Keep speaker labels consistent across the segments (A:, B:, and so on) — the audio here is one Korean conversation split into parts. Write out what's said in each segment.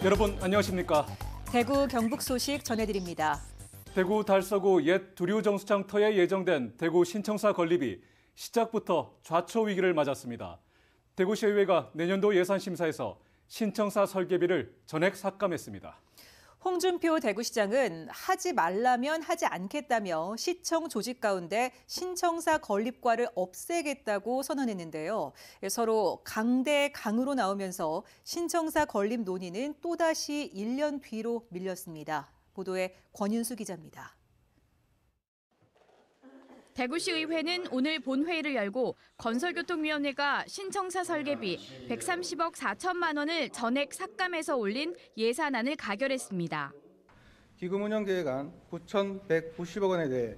A: 여러분 안녕하십니까?
B: 대구 경북 소식 전해드립니다.
A: 대구 달서구 옛 두류정수장터에 예정된 대구 신청사 건립이 시작부터 좌초 위기를 맞았습니다. 대구시의회가 내년도 예산심사에서 신청사 설계비를 전액 삭감했습니다.
B: 홍준표 대구시장은 하지 말라면 하지 않겠다며 시청 조직 가운데 신청사 건립과를 없애겠다고 선언했는데요. 서로 강대강으로 나오면서 신청사 건립 논의는 또다시 1년 뒤로 밀렸습니다. 보도에 권윤수 기자입니다.
C: 대구시의회는 오늘 본회의를 열고 건설교통위원회가 신청사 설계비 130억 4천만 원을 전액 삭감해서 올린 예산안을 가결했습니다.
D: 기금 운영 계획안 9,190억 원에 대해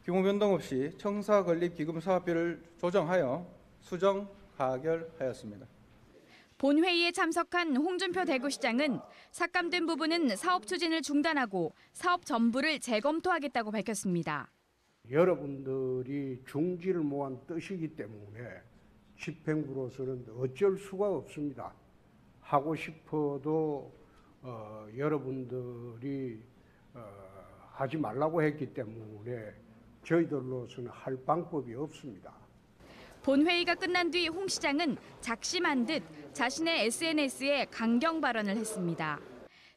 D: 규모 변동 없이 청사 건립 기금 사업비를 조정하여 수정 가결하였습니다.
C: 본회의에 참석한 홍준표 대구시장은 삭감된 부분은 사업 추진을 중단하고 사업 전부를 재검토하겠다고 밝혔습니다.
E: 여러분들이 중지를 모한 뜻이기 때문에 집행부로서는 어쩔 수가 없습니다. 하고 싶어도 여러분들이 하지 말라고 했기 때문에 저희들로서는 할 방법이 없습니다.
C: 본회의가 끝난 뒤 홍 시장은 작심한 듯 자신의 SNS에 강경 발언을 했습니다.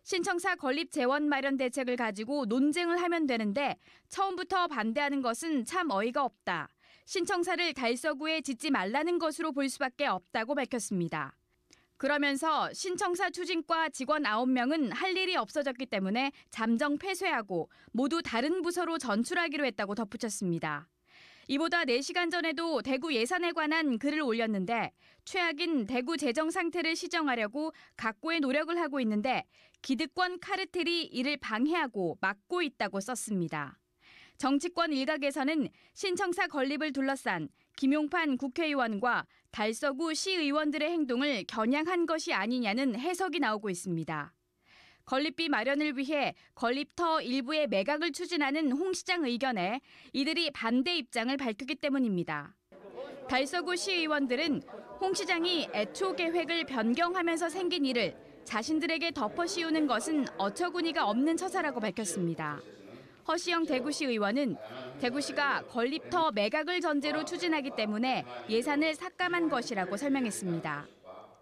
C: 신청사 건립 재원 마련 대책을 가지고 논쟁을 하면 되는데 처음부터 반대하는 것은 참 어이가 없다. 신청사를 달서구에 짓지 말라는 것으로 볼 수밖에 없다고 밝혔습니다. 그러면서 신청사 추진과 직원 9명은 할 일이 없어졌기 때문에 잠정 폐쇄하고 모두 다른 부서로 전출하기로 했다고 덧붙였습니다. 이보다 4시간 전에도 대구 예산에 관한 글을 올렸는데 최악인 대구 재정 상태를 시정하려고 각고의 노력을 하고 있는데 기득권 카르텔이 이를 방해하고 막고 있다고 썼습니다. 정치권 일각에서는 신청사 건립을 둘러싼 김용판 국회의원과 달서구 시의원들의 행동을 겨냥한 것이 아니냐는 해석이 나오고 있습니다. 건립비 마련을 위해 건립터 일부의 매각을 추진하는 홍 시장 의견에 이들이 반대 입장을 밝혔기 때문입니다. 달서구 시의원들은 홍 시장이 애초 계획을 변경하면서 생긴 일을 자신들에게 덮어 씌우는 것은 어처구니가 없는 처사라고 밝혔습니다. 허시영 대구시 의원은 대구시가 건립터 매각을 전제로 추진하기 때문에 예산을 삭감한 것이라고 설명했습니다.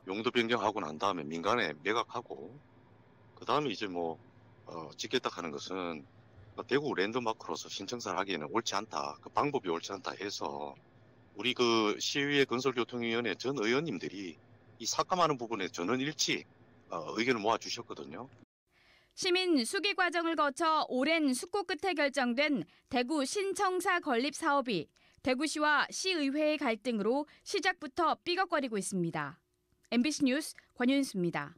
F: 용도 변경하고 난 다음에 민간에 매각하고 그다음에 이제 짓겠다 하는 것은 대구 랜드마크로서 신청사를 하기에는 옳지 않다. 그 방법이 옳지 않다 해서 우리 그 시의회 건설교통위원회 전 의원님들이 이 삭감하는 부분에 전원 일치 의견을 모아주셨거든요.
C: 시민 수기 과정을 거쳐 오랜 숙고 끝에 결정된 대구 신청사 건립 사업이 대구시와 시의회의 갈등으로 시작부터 삐걱거리고 있습니다. MBC 뉴스 권윤수입니다.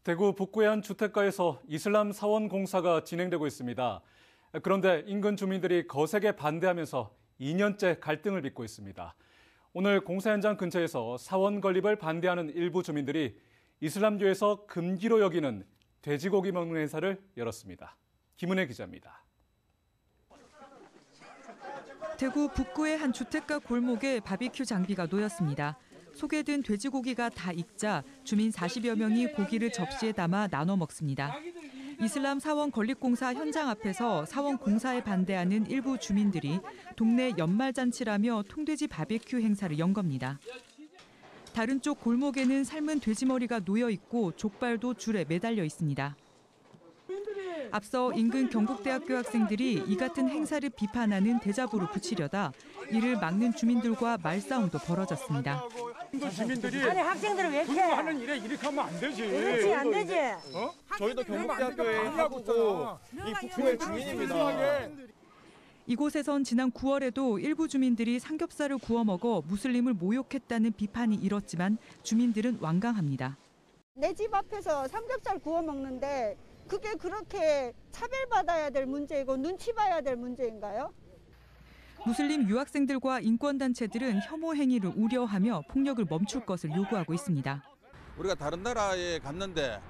A: 대구 북구의 한 주택가에서 이슬람 사원 공사가 진행되고 있습니다. 그런데 인근 주민들이 거세게 반대하면서 2년째 갈등을 빚고 있습니다. 오늘 공사 현장 근처에서 사원 건립을 반대하는 일부 주민들이 이슬람교에서 금기로 여기는 돼지고기 먹는 행사를 열었습니다. 김은혜 기자입니다.
G: 대구 북구의 한 주택가 골목에 바비큐 장비가 놓였습니다. 속에 든 돼지고기가 다 익자 주민 40여 명이 고기를 접시에 담아 나눠 먹습니다. 이슬람 사원 건립공사 현장 앞에서 사원 공사에 반대하는 일부 주민들이 동네 연말잔치라며 통돼지 바비큐 행사를 연 겁니다. 다른 쪽 골목에는 삶은 돼지머리가 놓여 있고 족발도 줄에 매달려 있습니다. 앞서 인근 경북대학교 학생들이 이 같은 행사를 비판하는 대자보를 붙이려다 이를 막는 주민들과 말싸움도 벌어졌습니다.
H: 주민들이
I: 아니 학생들은 왜 이렇게
H: 하는 일에 이렇게 하면 안 되지.
I: 그렇지 안 되지.
H: 저희도 경북대학교에 하고 이 북구의 주민입니다.
G: 이곳에선 지난 9월에도 일부 주민들이 삼겹살을 구워 먹어 무슬림을 모욕했다는 비판이 일었지만 주민들은 완강합니다.
J: 내 집 앞에서 삼겹살 구워 먹는데 그게 그렇게 차별받아야 될 문제이고 눈치 봐야 될 문제인가요?
G: 무슬림 유학생들과 인권단체들은 혐오 행위를 우려하며 폭력을 멈출 것을 요구하고 있습니다.
K: 우리가 다른 나라에 갔는데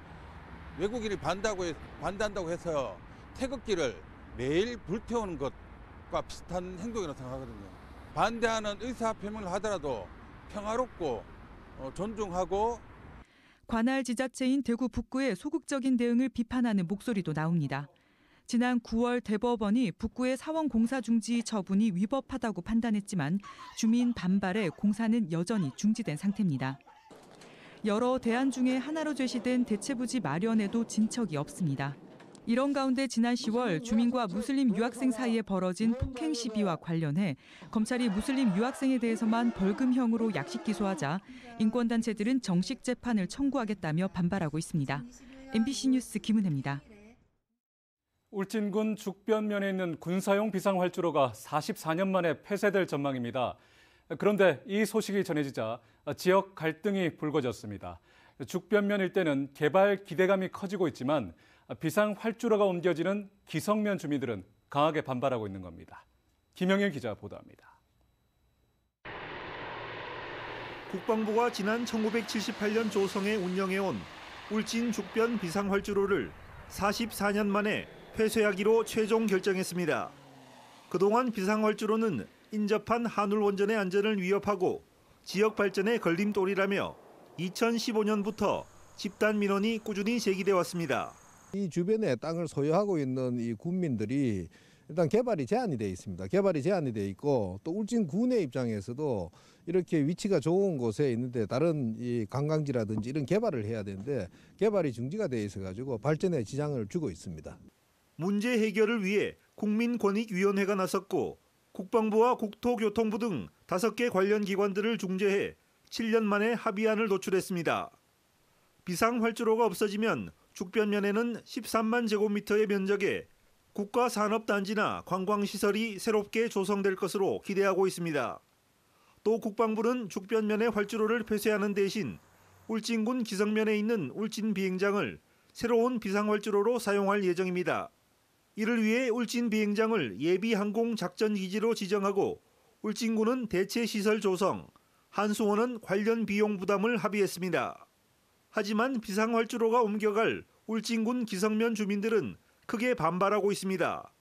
K: 외국인이 반대한다고 해서 태극기를 매일 불태우는 것과 비슷한 행동이라고 생각하거든요. 반대하는 의사표명을 하더라도 평화롭고 존중하고
G: 관할 지자체인 대구 북구의 소극적인 대응을 비판하는 목소리도 나옵니다. 지난 9월 대법원이 북구의 사원 공사 중지 처분이 위법하다고 판단했지만 주민 반발에 공사는 여전히 중지된 상태입니다. 여러 대안 중에 하나로 제시된 대체부지 마련에도 진척이 없습니다. 이런 가운데 지난 10월 주민과 무슬림 유학생 사이에 벌어진 폭행 시비와 관련해 검찰이 무슬림 유학생에 대해서만 벌금형으로 약식 기소하자 인권단체들은 정식 재판을 청구하겠다며 반발하고 있습니다. MBC 뉴스 김은혜입니다.
A: 울진군 죽변면에 있는 군사용 비상활주로가 44년 만에 폐쇄될 전망입니다. 그런데 이 소식이 전해지자 지역 갈등이 불거졌습니다. 죽변면 일대는 개발 기대감이 커지고 있지만 비상활주로가 옮겨지는 기성면 주민들은 강하게 반발하고 있는 겁니다. 김영일 기자 보도합니다.
L: 국방부가 지난 1978년 조성에 운영해온 울진 죽변 비상활주로를 44년 만에 폐쇄하기로 최종 결정했습니다. 그동안 비상활주로는 인접한 한울원전의 안전을 위협하고 지역 발전의 걸림돌이라며 2015년부터 집단 민원이 꾸준히 제기돼 왔습니다.
M: 이 주변에 땅을 소유하고 있는 이 군민들이 일단 개발이 제한이 돼 있습니다. 개발이 제한이 돼 있고 또 울진군의 입장에서도 이렇게 위치가 좋은 곳에 있는데 다른 이 관광지라든지 이런 개발을 해야 되는데 개발이 중지가 돼 있어 가지고 발전에 지장을 주고 있습니다.
L: 문제 해결을 위해 국민권익위원회가 나섰고 국방부와 국토교통부 등 5개 관련 기관들을 중재해 7년 만에 합의안을 도출했습니다. 비상활주로가 없어지면 죽변면에는 13만 제곱미터의 면적에 국가산업단지나 관광시설이 새롭게 조성될 것으로 기대하고 있습니다. 또 국방부는 죽변면의 활주로를 폐쇄하는 대신 울진군 기성면에 있는 울진 비행장을 새로운 비상활주로로 사용할 예정입니다. 이를 위해 울진 비행장을 예비 항공 작전 기지로 지정하고 울진군은 대체 시설 조성, 한수원은 관련 비용 부담을 합의했습니다. 하지만 비상활주로가 옮겨갈 울진군 기성면 주민들은 크게 반발하고 있습니다.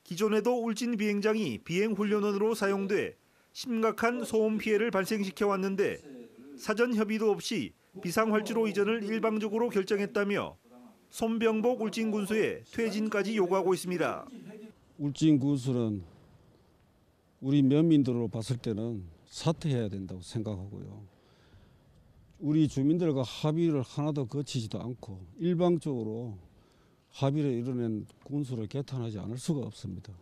L: 기존에도 울진 비행장이 비행 훈련원으로 사용돼 심각한 소음 피해를 발생시켜 왔는데 사전 협의도 없이 비상활주로 이전을 일방적으로 결정했다며 손병복 울진군수의 퇴진까지 요구하고 있습니다.
N: 울진군수는 우리 면민들로 봤을 때는 사퇴해야 된다고 생각하고요. 우리 주민들과 합의를 하나도 거치지도 않고 일방적으로 합의를 이뤄낸 군수를 개탄하지 않을 수가 없습니다.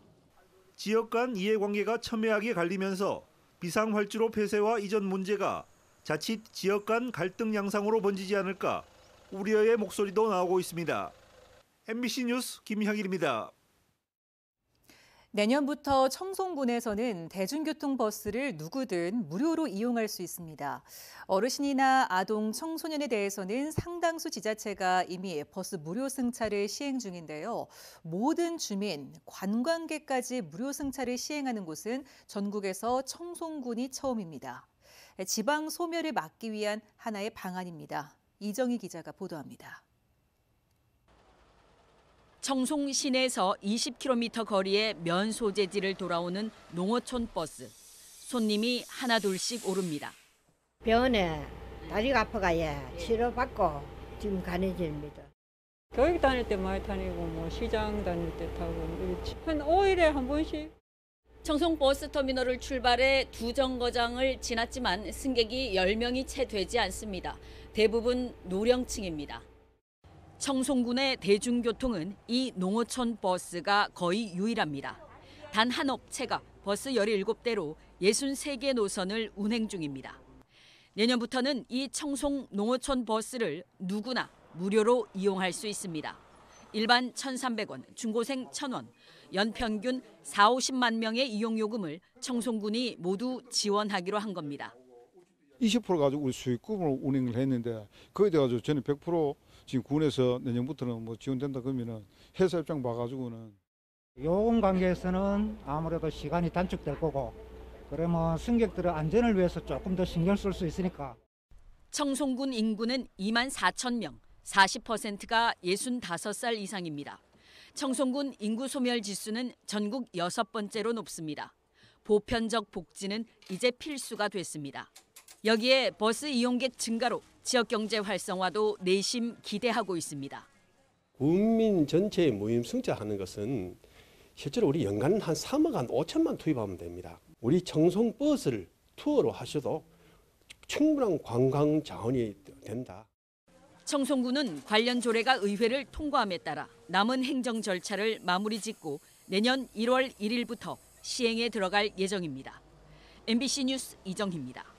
L: 지역 간 이해관계가 첨예하게 갈리면서 비상활주로 폐쇄와 이전 문제가 자칫 지역 간 갈등 양상으로 번지지 않을까 우려의 목소리도 나오고 있습니다. MBC 뉴스 김형일입니다.
B: 내년부터 청송군에서는 대중교통버스를 누구든 무료로 이용할 수 있습니다. 어르신이나 아동, 청소년에 대해서는 상당수 지자체가 이미 버스 무료 승차를 시행 중인데요. 모든 주민, 관광객까지 무료 승차를 시행하는 곳은 전국에서 청송군이 처음입니다. 지방 소멸을 막기 위한 하나의 방안입니다. 이정희 기자가 보도합니다.
O: 청송 시내에서 20km 거리의 면 소재지를 돌아오는 농어촌 버스. 손님이 하나둘씩 오릅니다.
I: 병원에 다리가 아파가요. 치료받고 지금 가는 중입니다.
P: 교육 다닐 때 많이 다니고 뭐 시장 다닐 때 타고 이렇지. 한 5일에 한 번씩.
O: 청송 버스터미널을 출발해 두 정거장을 지났지만 승객이 10명이 채 되지 않습니다. 대부분 노령층입니다. 청송군의 대중교통은 이 농어촌 버스가 거의 유일합니다. 단 한 업체가 버스 17대로 63개 노선을 운행 중입니다. 내년부터는 이 청송 농어촌 버스를 누구나 무료로 이용할 수 있습니다. 일반 1,300원, 중고생 1,000원, 연평균 40~50만 명의 이용 요금을 청송군이 모두 지원하기로 한 겁니다.
Q: 20% 가지고 우리 수익금을 운행을 했는데 거기에 대해 가지고 저는 100% 지금 군에서 내년부터는 뭐 지원된다 그러면은 회사 입장 봐가지고는
R: 요금 관계에서는 아무래도 시간이 단축될 거고 그러면 승객들의 안전을 위해서 조금 더 신경 쓸 수 있으니까.
O: 청송군 인구는 24,000명, 40%가 65살 이상입니다. 청송군 인구 소멸 지수는 전국 6번째로 높습니다. 보편적 복지는 이제 필수가 됐습니다. 여기에 버스 이용객 증가로 지역 경제 활성화도 내심 기대하고 있습니다.
S: 국민 전체의 무임승차하는 것은 실제로 우리 연간 한 3억 한 5천만 투입하면 됩니다. 우리 청송 버스를 투어로 하셔도 충분한 관광 자원이 된다.
O: 청송군은 관련 조례가 의회를 통과함에 따라 남은 행정 절차를 마무리 짓고 내년 1월 1일부터 시행에 들어갈 예정입니다. MBC 뉴스 이정희입니다.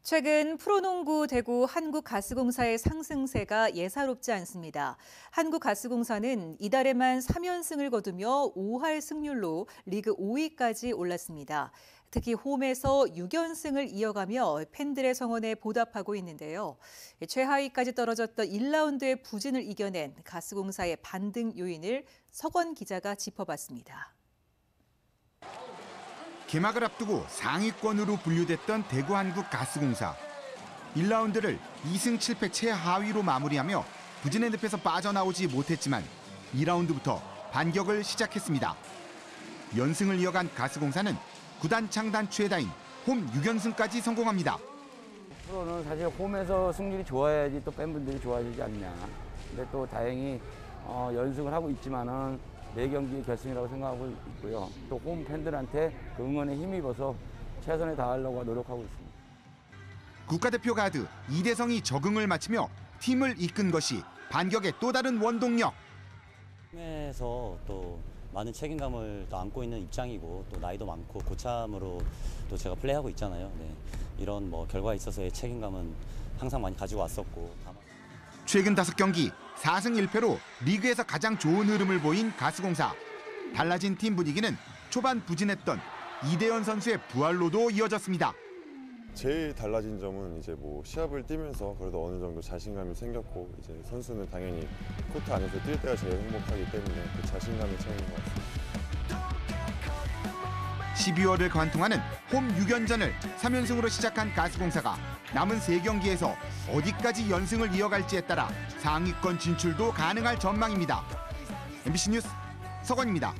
B: 최근 프로농구 대구 한국가스공사의 상승세가 예사롭지 않습니다. 한국가스공사는 이달에만 3연승을 거두며 5할 승률로 리그 5위까지 올랐습니다. 특히 홈에서 6연승을 이어가며 팬들의 성원에 보답하고 있는데요. 최하위까지 떨어졌던 1라운드의 부진을 이겨낸 가스공사의 반등 요인을 석원 기자가 짚어봤습니다.
T: 개막을 앞두고 상위권으로 분류됐던 대구 한국가스공사. 1라운드를 2승 7패 최하위로 마무리하며 부진의 늪에서 빠져나오지 못했지만 2라운드부터 반격을 시작했습니다. 연승을 이어간 가스공사는 구단 창단 최다인 홈 6연승까지 성공합니다.
U: 프로는 사실 홈에서 승률이 좋아야지 또 팬분들이 좋아지지 않냐. 근데 또 다행히 연승을 하고 있지만은 4경기의 결승이라고 생각하고 있고요. 또 홈 팬들한테 그 응원에 힘입어서 최선을 다하려고 노력하고 있습니다.
T: 국가대표 가드 이대성이 적응을 마치며 팀을 이끈 것이 반격의 또 다른 원동력.
V: 팀에서 또 많은 책임감을 또 안고 있는 입장이고 또 나이도 많고 고참으로 또 제가 플레이하고 있잖아요. 네. 이런 결과에 있어서의 책임감은 항상 많이 가지고 왔었고.
T: 최근 5경기 4승 1패로 리그에서 가장 좋은 흐름을 보인 가스공사. 달라진 팀 분위기는 초반 부진했던 이대현 선수의 부활로도 이어졌습니다.
W: 제일 달라진 점은 이제 시합을 뛰면서 그래도 어느 정도 자신감이 생겼고 이제 선수는 당연히 코트 안에서 뛸 때가 제일 행복하기 때문에 그 자신감이 차이인 것 같습니다.
T: 12월을 관통하는 홈 6연전을 3연승으로 시작한 가스공사가 남은 3경기에서 어디까지 연승을 이어갈지에 따라 상위권 진출도 가능할 전망입니다. MBC 뉴스 석원입니다.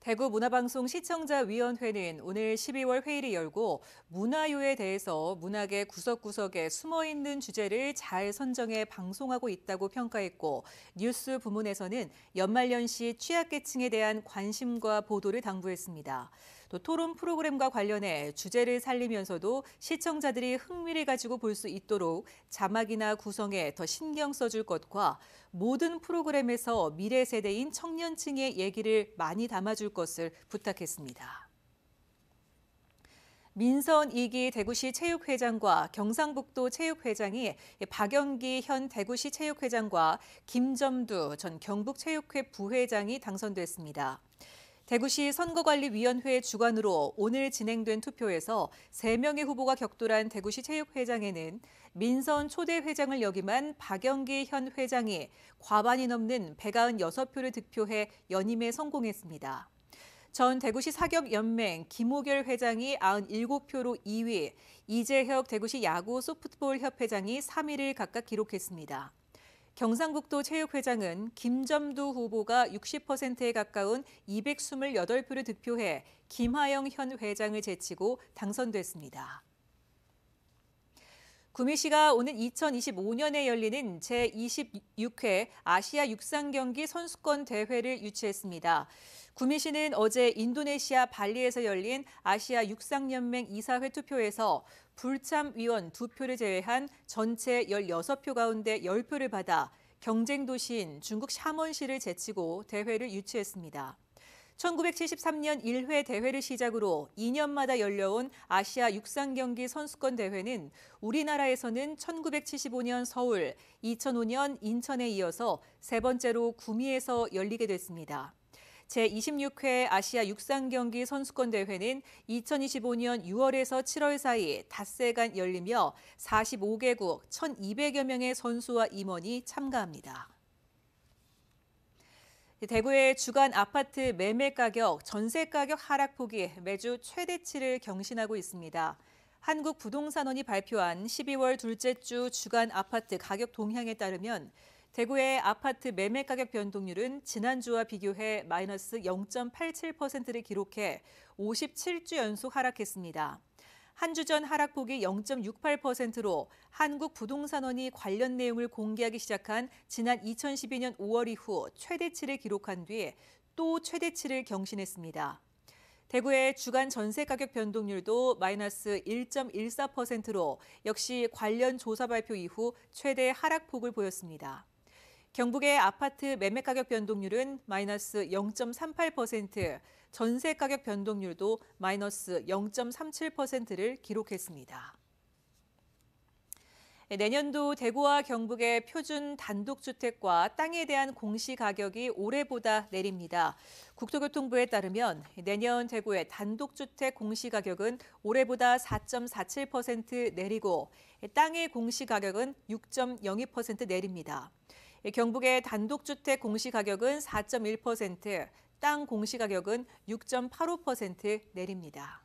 B: 대구문화방송 시청자위원회는 오늘 12월 회의를 열고 문화유에 대해서 문학의 구석구석에 숨어있는 주제를 잘 선정해 방송하고 있다고 평가했고 뉴스 부문에서는 연말연시 취약계층에 대한 관심과 보도를 당부했습니다. 또 토론 프로그램과 관련해 주제를 살리면서도 시청자들이 흥미를 가지고 볼 수 있도록 자막이나 구성에 더 신경 써줄 것과 모든 프로그램에서 미래 세대인 청년층의 얘기를 많이 담아줄 것을 부탁했습니다. 민선 2기 대구시 체육회장과 경상북도 체육회장이 박영기 현 대구시 체육회장과 김점두 전 경북체육회 부회장이 당선됐습니다. 대구시 선거관리위원회 주관으로 오늘 진행된 투표에서 3명의 후보가 격돌한 대구시 체육회장에는 민선 초대 회장을 역임한 박영기 현 회장이 과반이 넘는 196표를 득표해 연임에 성공했습니다. 전 대구시 사격연맹 김호결 회장이 97표로 2위, 이재혁 대구시 야구 소프트볼 협회장이 3위를 각각 기록했습니다. 경상북도 체육회장은 김점두 후보가 60%에 가까운 228표를 득표해 김하영 현 회장을 제치고 당선됐습니다. 구미시가 오는 2025년에 열리는 제26회 아시아 육상경기 선수권 대회를 유치했습니다. 구미시는 어제 인도네시아 발리에서 열린 아시아 육상연맹 이사회 투표에서 불참위원 2표를 제외한 전체 16표 가운데 10표를 받아 경쟁도시인 중국 샤먼시를 제치고 대회를 유치했습니다. 1973년 1회 대회를 시작으로 2년마다 열려온 아시아 육상경기 선수권 대회는 우리나라에서는 1975년 서울, 2005년 인천에 이어서 세 번째로 구미에서 열리게 됐습니다. 제26회 아시아 육상경기 선수권 대회는 2025년 6월에서 7월 사이 닷새간 열리며 45개국 1,200여 명의 선수와 임원이 참가합니다. 대구의 주간 아파트 매매 가격, 전세 가격 하락폭이 매주 최대치를 경신하고 있습니다. 한국부동산원이 발표한 12월 둘째 주 주간 아파트 가격 동향에 따르면 대구의 아파트 매매 가격 변동률은 지난주와 비교해 마이너스 0.87%를 기록해 57주 연속 하락했습니다. 한 주 전 하락폭이 0.68%로 한국부동산원이 관련 내용을 공개하기 시작한 지난 2012년 5월 이후 최대치를 기록한 뒤 또 최대치를 경신했습니다. 대구의 주간 전세 가격 변동률도 마이너스 1.14%로 역시 관련 조사 발표 이후 최대 하락폭을 보였습니다. 경북의 아파트 매매 가격 변동률은 마이너스 0.38%, 전세 가격 변동률도 마이너스 0.37%를 기록했습니다. 내년도 대구와 경북의 표준 단독주택과 땅에 대한 공시가격이 올해보다 내립니다. 국토교통부에 따르면 내년 대구의 단독주택 공시가격은 올해보다 4.47% 내리고 땅의 공시가격은 6.02% 내립니다. 경북의 단독주택 공시가격은 4.1%, 땅 공시가격은 6.85% 내립니다.